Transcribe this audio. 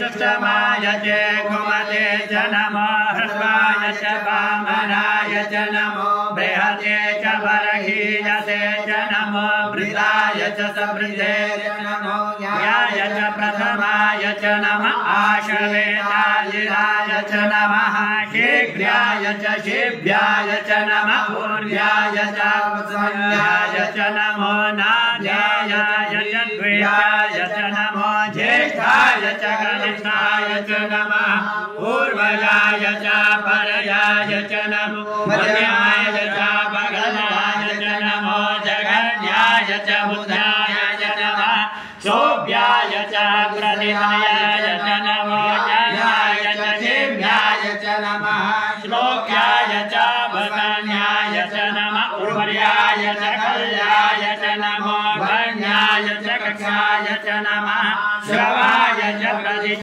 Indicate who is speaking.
Speaker 1: चक्षमाय च कुमते च नमो ह्रस्वाय च वामनाय च नमो बृहते च बर्हीयसे च नमो वृताय च सवृते च नमो ज्ञाय च प्रथमाय च नमः आश्वेताय च नमः शीघ्राय च शिभ्याय च नमः पूर्व्याय च वत्सल्याय च नमो नाद्याय च द्विजाय च नमो ज्येष्ठाय च कनिष्ठाय च नमः पूर्वजाय च परजाय च नमो मध्याय च भगवाय च नमो जगन्याय च बुद्धाय च नमः शोभ्याय च प्रदिनाय च नमो ज्ञानाय च शिव्याय च नमः श्लोक्याय च वदन्याय च नमः उर्वर्याय च कल्याय च नमो गण्याय च कक्षाय च नमः श्रवाय च